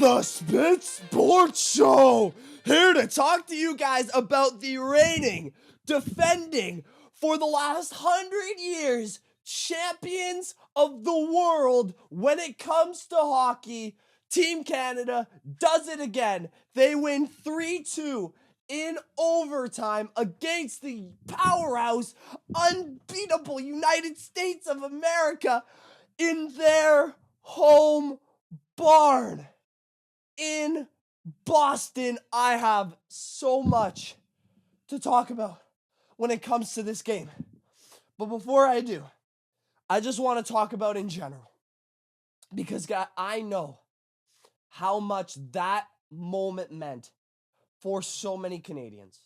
The Spit Sports Show, here to talk to you guys about the reigning, defending, for the last 100 years, champions of the world when it comes to hockey. Team Canada does it again. They win 3-2 in overtime against the powerhouse, unbeatable United States of America in their home barn in Boston. I have so much to talk about when it comes to this game. But before I do, I just want to talk about in general, because I know how much that moment meant for so many Canadians.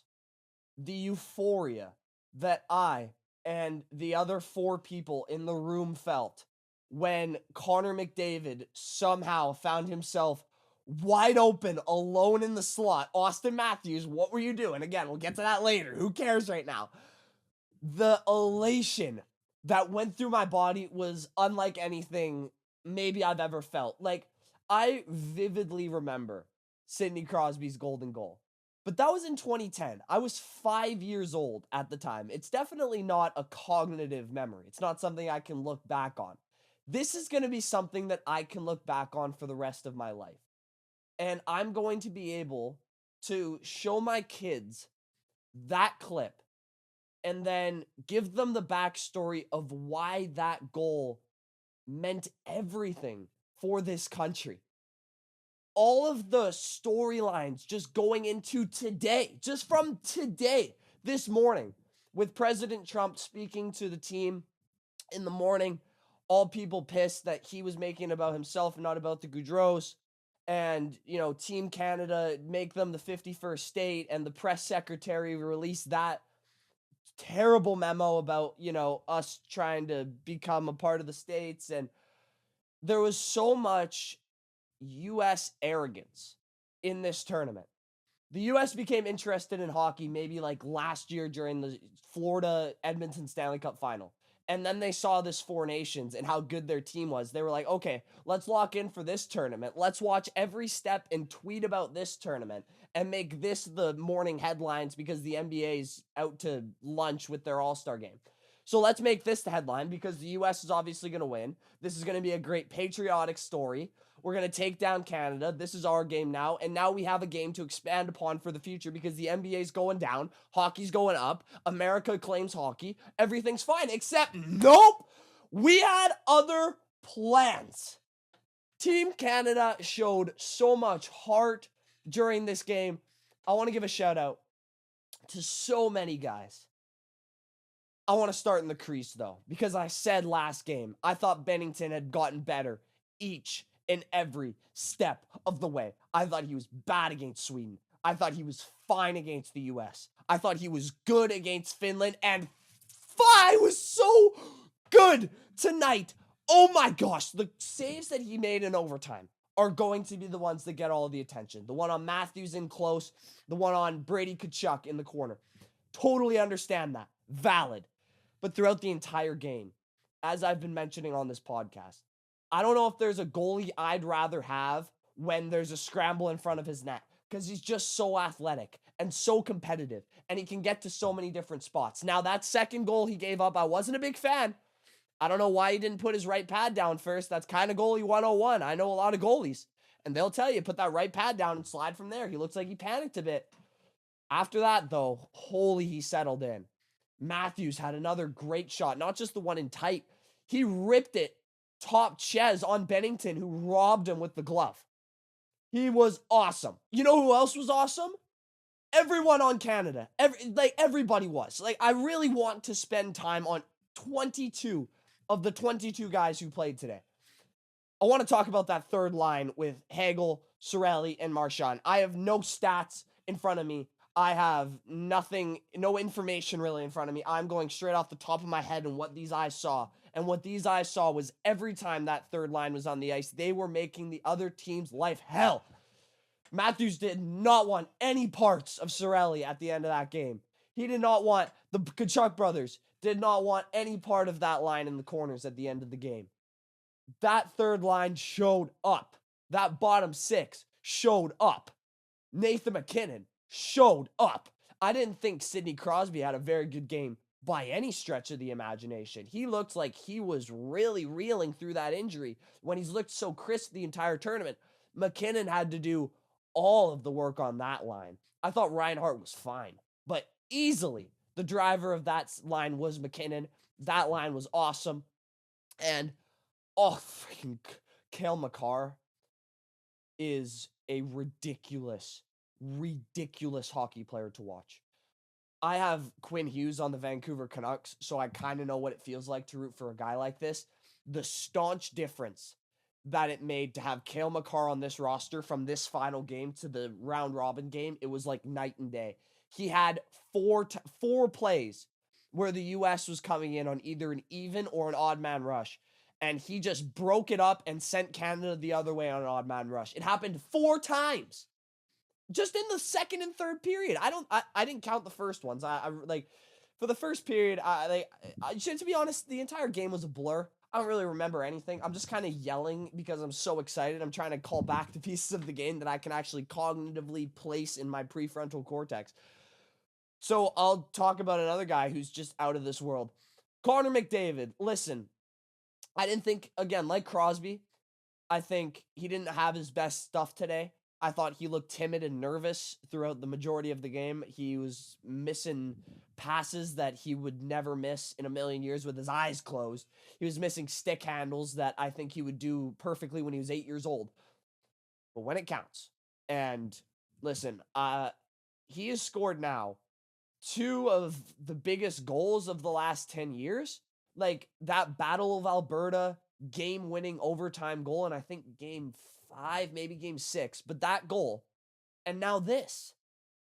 The euphoria that I and the other 4 people in the room felt when Connor McDavid somehow found himself wide open, alone in the slot. Austin Matthews, what were you doing? Again, we'll get to that later. Who cares right now? The elation that went through my body was unlike anything maybe I've ever felt. Like, I vividly remember Sidney Crosby's golden goal. But that was in 2010. I was 5 years old at the time. It's definitely not a cognitive memory. It's not something I can look back on. This is going to be something that I can look back on for the rest of my life. And I'm going to be able to show my kids that clip and then give them the backstory of why that goal meant everything for this country. All of the storylines just going into today, just from today, this morning, with President Trump speaking to the team in the morning, all people pissed that he was making about himself and not about the Goudreaus. And, Team Canada make them the 51st state, and the press secretary released that terrible memo about, us trying to become a part of the states. And there was so much U.S. arrogance in this tournament. The U.S. became interested in hockey maybe like last year during the Florida-Edmonton Stanley Cup final. And then they saw this 4 nations and how good their team was. They were like, okay, let's lock in for this tournament. Let's watch every step and tweet about this tournament and make this the morning headlines because the NBA's out to lunch with their All-Star game. So let's make this the headline because the U.S. is obviously going to win. This is going to be a great patriotic story. We're going to take down Canada. This is our game now. And now we have a game to expand upon for the future because the NBA's going down. Hockey's going up. America claims hockey. Everything's fine. Except, nope. We had other plans. Team Canada showed so much heart during this game. I want to give a shout out to so many guys. I want to start in the crease, though, because I said last game, I thought Bennington had gotten better each in every step of the way. I thought he was bad against Sweden. I thought he was fine against the US. I thought he was good against Finland, and I was so good tonight. Oh my gosh, the saves that he made in overtime are going to be the ones that get all of the attention. The one on Matthews in close, the one on Brady Tkachuk in the corner. Totally understand that. Valid. But throughout the entire game, as I've been mentioning on this podcast, I don't know if there's a goalie I'd rather have when there's a scramble in front of his net because he's just so athletic and so competitive and he can get to so many different spots. Now, that second goal he gave up, I wasn't a big fan. I don't know why he didn't put his right pad down first. That's kind of goalie 101. I know a lot of goalies, and they'll tell you, put that right pad down and slide from there. He looks like he panicked a bit. After that, though, he settled in. Matthews had another great shot, not just the one in tight. He ripped it top Ches on Bennington, who robbed him with the glove. He was awesome. You know who else was awesome? Everyone on Canada. Everybody was. I really want to spend time on 22 of the 22 guys who played today. I want to talk about that third line with Hagel, Cirelli, and Marchand. I have no stats in front of me. I have nothing, no information really in front of me. I'm going straight off the top of my head and what these eyes saw. And what these eyes saw was every time that third line was on the ice, they were making the other team's life hell. Matthews did not want any parts of Cirelli at the end of that game. He did not want, the Tkachuk brothers did not want any part of that line in the corners at the end of the game. That third line showed up. that bottom six showed up. Nathan McKinnon showed up. I didn't think Sidney Crosby had a very good game by any stretch of the imagination. He looked like he was really reeling through that injury when he's looked so crisp the entire tournament. McKinnon had to do all of the work on that line. I thought Reinhart was fine, but easily the driver of that line was McKinnon. That line was awesome. And, oh, freaking Cale Makar is a ridiculous hockey player to watch. I have Quinn Hughes on the Vancouver Canucks, so I kind of know what it feels like to root for a guy like this. The staunch difference that it made to have Cale Makar on this roster from this final game to the round robin game, it was like night and day. He had four plays where the U.S. was coming in on either an even or an odd man rush, and he just broke it up and sent Canada the other way on an odd man rush. It happened 4 times. Just in the second and third period. I didn't count the first ones. I like for the first period, to be honest, the entire game was a blur. I don't really remember anything. I'm just kind of yelling because I'm so excited. I'm trying to call back the pieces of the game that I can actually cognitively place in my prefrontal cortex. So I'll talk about another guy who's just out of this world. Connor McDavid. Listen, I didn't think, again, like Crosby, I think he didn't have his best stuff today. I thought he looked timid and nervous throughout the majority of the game. He was missing passes that he would never miss in a million years with his eyes closed. He was missing stick handles that I think he would do perfectly when he was 8 years old. But when it counts, and listen, he has scored now 2 of the biggest goals of the last 10 years. Like that Battle of Alberta game-winning overtime goal, and I think game 5, maybe game 6, but that goal, and now this.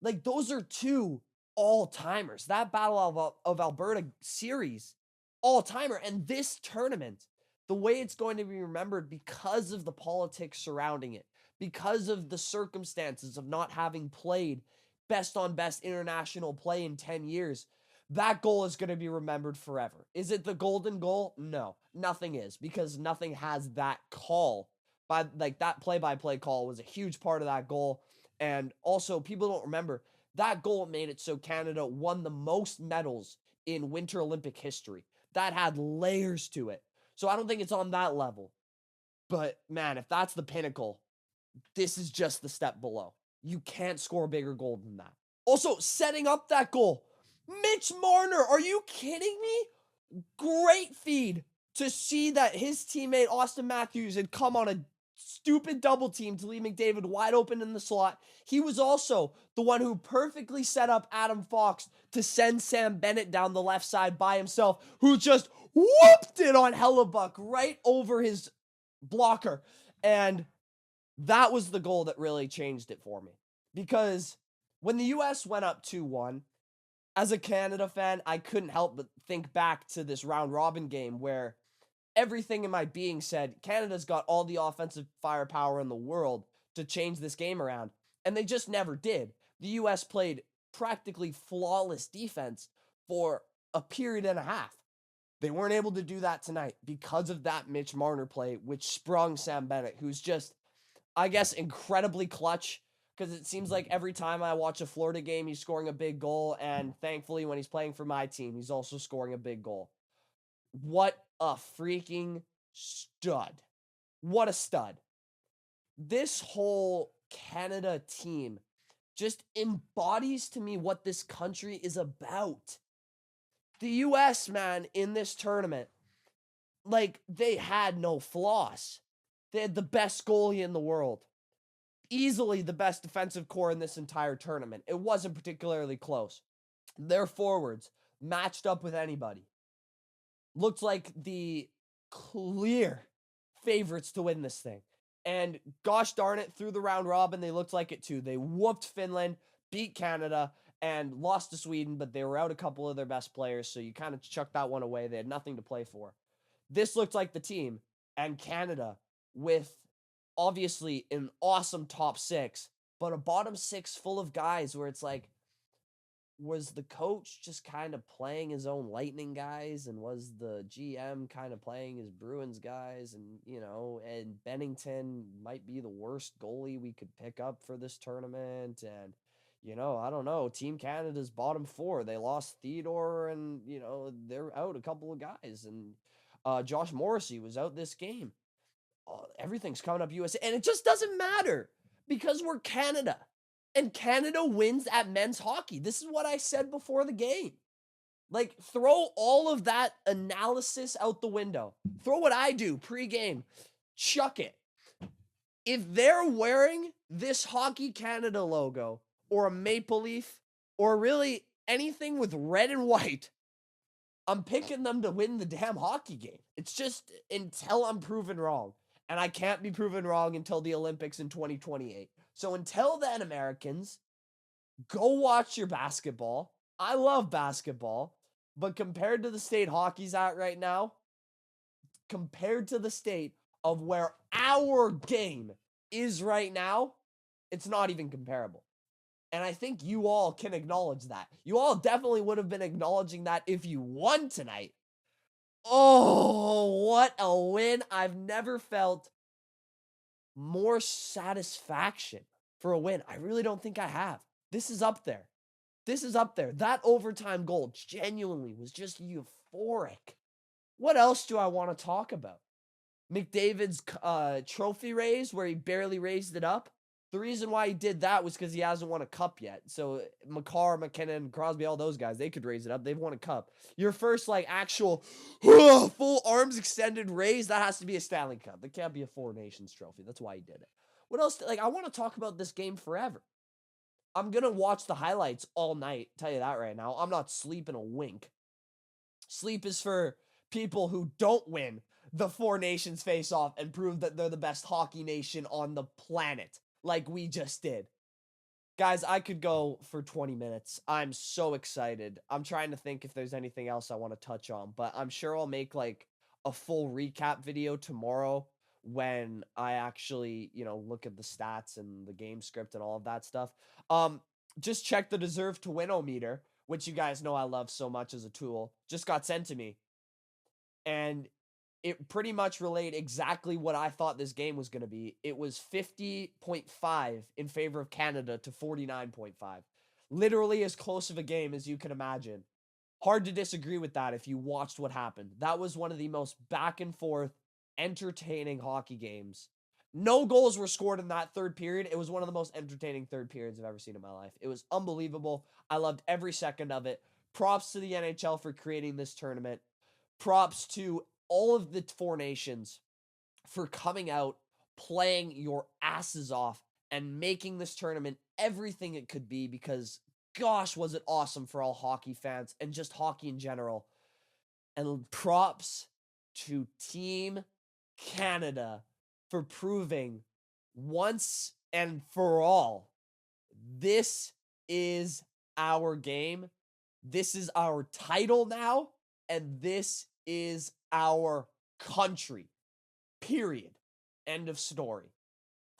Like, those are 2 all-timers. That Battle of Alberta series, all-timer, and this tournament, the way it's going to be remembered because of the politics surrounding it, because of the circumstances of not having played best-on-best international play in 10 years, that goal is going to be remembered forever. Is it the golden goal? No, nothing is, because nothing has that call. Like, that play-by-play call was a huge part of that goal. And also, people don't remember, that goal made it so Canada won the most medals in Winter Olympic history. That had layers to it. So I don't think it's on that level. But, man, if that's the pinnacle, this is just the step below. You can't score a bigger goal than that. Also, setting up that goal, Mitch Marner, are you kidding me? Great feed to see that his teammate Austin Matthews had come on a stupid double team to leave McDavid wide open in the slot. He was also the one who perfectly set up Adam Fox to send Sam Bennett down the left side by himself, who just whooped it on Hellebuck right over his blocker. And that was the goal that really changed it for me. Because when the U.S. went up 2-1, as a Canada fan, I couldn't help but think back to this round robin game where everything in my being said Canada's got all the offensive firepower in the world to change this game around, and they just never did. The U.S. played practically flawless defense for a period and a half. They weren't able to do that tonight because of that Mitch Marner play, which sprung Sam Bennett, who's just, I guess, incredibly clutch, because it seems like every time I watch a Florida game, he's scoring a big goal, and thankfully when he's playing for my team, he's also scoring a big goal. What a freaking stud. What a stud. This whole Canada team just embodies to me what this country is about. The U.S., man, in this tournament, like, they had no flaws. They had the best goalie in the world. Easily the best defensive core in this entire tournament. It wasn't particularly close. Their forwards matched up with anybody. Looked like the clear favorites to win this thing. And gosh darn it, through the round robin, they looked like it too. They whooped Finland, beat Canada, and lost to Sweden, but they were out a couple of their best players, so you kind of chucked that one away. They had nothing to play for. This looked like the team, and Canada, with obviously an awesome top 6, but a bottom 6 full of guys where it's like, was the coach just kind of playing his own Lightning guys, and was the GM kind of playing his Bruins guys? And, and Bennington might be the worst goalie we could pick up for this tournament. And, I don't know. Team Canada's bottom four. They lost Theodore, and, they're out a couple of guys. And Josh Morrissey was out this game. Everything's coming up USA. And it just doesn't matter because we're Canada. And Canada wins at men's hockey. This is what I said before the game. Like, throw all of that analysis out the window. Throw what I do pregame. Chuck it. If they're wearing this Hockey Canada logo or a maple leaf or really anything with red and white, I'm picking them to win the damn hockey game. It's just until I'm proven wrong. And I can't be proven wrong until the Olympics in 2028. So until then, Americans, go watch your basketball. I love basketball, but compared to the state hockey's at right now, compared to the state of where our game is right now, it's not even comparable. And I think you all can acknowledge that. You all definitely would have been acknowledging that if you won tonight. Oh, what a win. I've never felt more satisfaction for a win. I really don't think I have. This is up there. This is up there. That overtime goal genuinely was just euphoric. What else do I want to talk about? McDavid's trophy raise where he barely raised it up. The reason why he did that was because he hasn't won a cup yet. So McCarr, McKinnon, Crosby, all those guys, they could raise it up. They've won a cup. Your first, actual full arms extended raise, that has to be a Stanley Cup. That can't be a Four Nations trophy. That's why he did it. What else? I want to talk about this game forever. I'm going to watch the highlights all night. Tell you that right now. I'm not sleeping a wink. Sleep is for people who don't win the Four Nations face-off and prove that they're the best hockey nation on the planet, like we just did. Guys, I could go for 20 minutes. I'm so excited. I'm trying to think if there's anything else I want to touch on, but I'm sure I'll make a full recap video tomorrow when I actually, look at the stats and the game script and all of that stuff. Just check the deserve to win-o-meter, which you guys know I love so much as a tool. Just got sent to me. And it pretty much relayed exactly what I thought this game was going to be. It was 50.5 in favor of Canada to 49.5. Literally as close of a game as you can imagine. Hard to disagree with that if you watched what happened. That was one of the most back and forth, entertaining hockey games. No goals were scored in that third period. It was one of the most entertaining third periods I've ever seen in my life. It was unbelievable. I loved every second of it. Props to the NHL for creating this tournament. Props to all of the Four Nations for coming out, playing your asses off, and making this tournament everything it could be, because gosh, was it awesome for all hockey fans and just hockey in general. And props to Team Canada for proving once and for all, this is our game. This is our title now, and this is our country. Period. End of story.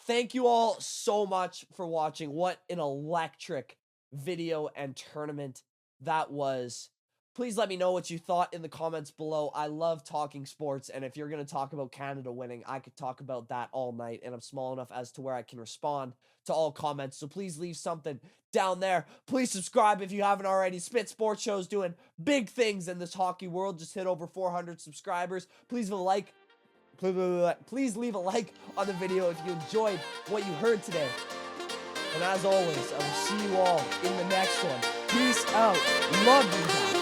Thank you all so much for watching. What an electric video and tournament that was. Please let me know what you thought in the comments below. I love talking sports, and if you're going to talk about Canada winning, I could talk about that all night, and I'm small enough as to where I can respond to all comments, so please leave something down there. Please subscribe if you haven't already. Spit Sports Show's doing big things in this hockey world. Just hit over 400 subscribers. Please leave a like. Please leave a like on the video if you enjoyed what you heard today. And as always, I will see you all in the next one. Peace out. Love you guys.